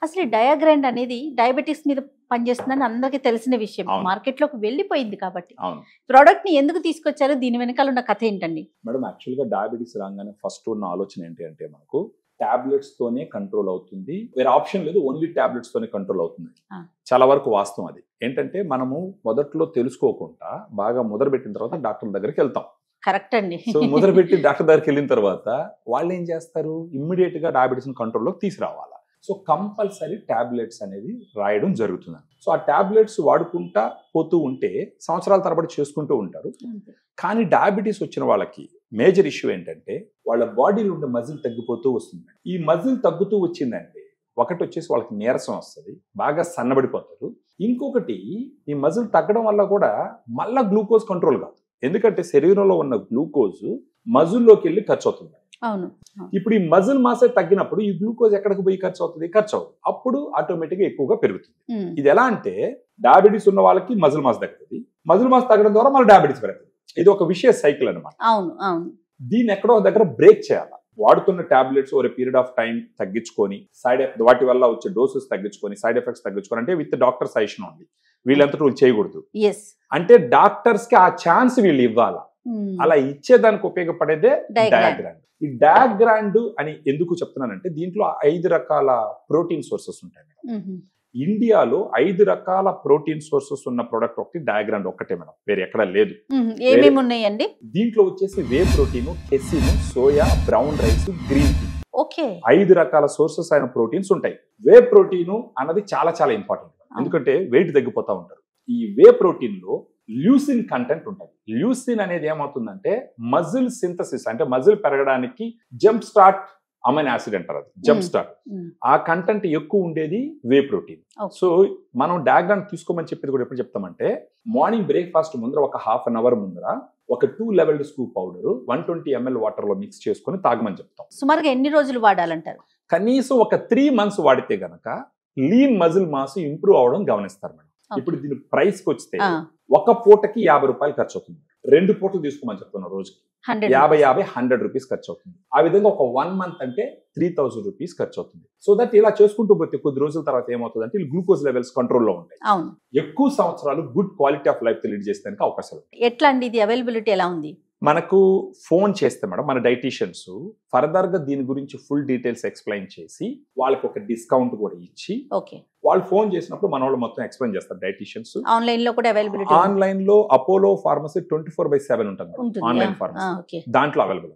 అసలు డయాగ్రాండ్ అనేది డయాబెటిస్ మీద పనిచేస్తుందని అందరికీ తెలిసిన విషయం, మార్కెట్ లోకి వెళ్ళిపోయింది. కాబట్టి ప్రోడక్ట్ ని ఎందుకు తీసుకొచ్చారు, దీని వెనకాల ఉన్న కథ ఏంటండి? మేడం, యాక్చువల్ గా డయాబెటిస్ రాగానే ఫస్ట్ ఉన్న ఆలోచన ఏంటి అంటే మనకు టాబ్లెట్స్ తోనే కంట్రోల్ అవుతుంది, వేరే ఆప్షన్ లేదు, ఓన్లీ టాబ్లెట్స్ తోనే కంట్రోల్ అవుతుంది. చాలా వరకు వాస్తవం అది. ఏంటంటే మనము మొదట్లో తెలుసుకోకుండా బాగా మొదలుపెట్టిన తర్వాత డాక్టర్ దగ్గరికి వెళ్తాం. కరెక్ట్ అండి. సో మొదలుపెట్టి డాక్టర్ దగ్గరికి వెళ్ళిన తర్వాత వాళ్ళు ఏం చేస్తారు, ఇమ్మీడియట్ గా డయాబెటిస్ కంట్రోల్లోకి తీసుకురావాలా. సో కంపల్సరీ టాబ్లెట్స్ అనేది రాయడం జరుగుతుంది. సో ఆ టాబ్లెట్స్ వాడుకుంటా పోతూ ఉంటే సంవత్సరాల తరబడి చేసుకుంటూ ఉంటారు. కానీ డయాబెటీస్ వచ్చిన వాళ్ళకి మేజర్ ఇష్యూ ఏంటంటే వాళ్ళ బాడీలో ఉండే మజిల్ తగ్గిపోతూ వస్తుంది. ఈ మజిల్ తగ్గుతూ వచ్చిందంటే ఒకటి వచ్చేసి వాళ్ళకి నీరసం వస్తుంది, బాగా సన్నబడిపోతారు. ఇంకొకటి ఈ మజిల్ తగ్గడం వల్ల కూడా మళ్ళా గ్లూకోజ్ కంట్రోల్ కాదు. ఎందుకంటే శరీరంలో ఉన్న గ్లూకోజ్ మజిల్లోకి వెళ్ళి ఖర్చు అవుతుంది. ఇప్పుడు ఈ మజిల్ మాసే తగ్గినప్పుడు ఈ గ్లూకోజ్ ఎక్కడికి పోయి ఖర్చు అవుతుంది, ఖర్చు అవుతుంది. అప్పుడు ఆటోమేటిక్ గా ఎక్కువగా పెరుగుతుంది. ఇది ఎలా అంటే డయాబెటీస్ ఉన్న వాళ్ళకి మజిల్ మాస్ తగ్గుతుంది, మజిల్ మాస్ తగ్గడం ద్వారా మళ్ళీ డయాబెటీస్ పెరుగుతుంది. ఇది ఒక విషయ సైకిల్ అనమాట. దీన్ని ఎక్కడో దగ్గర బ్రేక్ చేయాలి. వాడుతున్న tablets over period of time తగ్గించుకొని వాటి వల్ల వచ్చే డోసెస్ తగ్గించుకొని సైడ్ ఎఫెక్ట్స్ తగ్గించుకొని, అంటే విత్ డాక్టర్ సజెషన్ ఉంది, వీళ్ళంతటా వీళ్ళు చేయకూడదు. అంటే డాక్టర్స్ కి ఆ ఛాన్స్ వీళ్ళు ఇవ్వాలా. అలా ఇచ్చేదానికి ఉపయోగపడేదే డయాగ్రాండ్. ఈ డయాగ్రాండ్ అని ఎందుకు చెప్తున్నానంటే దీంట్లో 5 రకాల ప్రోటీన్ సోర్సెస్ ఉంటాయి. ఇండియాలో 5 రకాల ప్రోటీన్ సోర్సెస్ ఉన్న ప్రొడక్ట్ ఒకటి డయాగ్రాండ్ ఒక్కటే మేడం, వేరే ఎక్కడ లేదు. ఏమేమి ఉన్నాయండి దీంట్లో? వచ్చేసి whey protein, casein, soya, brown rice, green tea. 5 రకాల సోర్సెస్ అయిన ప్రోటీన్స్ ఉంటాయి. వే ప్రోటీన్ అన్నది చాలా చాలా ఇంపార్టెంట్, ఎందుకంటే వెయిట్ తగ్గిపోతా ఉంటారు. ఈ వే ప్రోటీన్ లో ల్యూసిన్ కంటెంట్ ఉంటుంది. ల్యూసిన్ అనేది ఏమవుతుందంటే మజిల్ సింథసిస్, అంటే మజిల్ పెరగడానికి జంప్ స్టార్ట్ అమైనో యాసిడ్ అంటారు, అది జంప్ స్టార్ట్. ఆ కంటెంట్ ఎక్కువ ఉండేది వే ప్రోటీన్. సో మనం డయాగ్రామ్ తీసుకోమని చెప్పేది కూడా ఎప్పుడు చెప్తామంటే మార్నింగ్ బ్రేక్ఫాస్ట్ ముందర ఒక హాఫ్ అన్ అవర్ ముందర ఒక 2 levelled scoop powder 120 ml water లో మిక్స్ చేసుకుని తాగమని చెప్తాం. సుమారుగా ఎన్ని రోజులు వాడాలంటారు? కనీసం ఒక 3 months వాడితే గనక లీన్ మజిల్ మాస్ ఇంప్రూవ్ అవడం గమనిస్తారు మేడం. ఇప్పుడు దీని ప్రైస్ కి వస్తే ఒక పూటకి 50 రూపాయలు ఖర్చు అవుతుంది. 2 పూటలు తీసుకోమని చెప్తున్నా, రోజుకి 100 రూపీస్ ఖర్చు అవుతుంది. ఆ విధంగా ఒక 1 month అంటే 3000 రూపీస్ ఖర్చు అవుతుంది. సో దట్ ఇలా చేసుకుంటూ పోతే కొద్ది రోజుల తర్వాత ఏమవుతుంది అంటే గ్లూకోజ్ లెవెల్స్ కంట్రోల్లో ఉంటాయి. ఎక్కువ సంవత్సరాలు good quality of life lead చేసేందుకు అవకాశాలు. ఎట్లా అండి ఇది అవైలబిలిటీ ఎలా ఉంది? మనకు ఫోన్ చేస్తే మేడం మన డైటీషియన్స్ ఫర్దర్ గా దీని గురించి ఫుల్ డీటెయిల్స్ ఎక్స్ప్లెయిన్ చేసి వాళ్ళకి ఒక డిస్కౌంట్ కూడా ఇచ్చి, వాళ్ళు ఫోన్ చేసినప్పుడు మన వాళ్ళు మొత్తం ఎక్స్ప్లెయిన్ చేస్తారు డైటీషియన్స్. ఆన్లైన్ లో కూడా అవైలబిలిటీ, ఆన్లైన్ లో అపోలో ఫార్మసీ 24/7 ఉంటుంది ఆన్లైన్ ఫార్మసీ, దాంట్లో అవైలబుల్.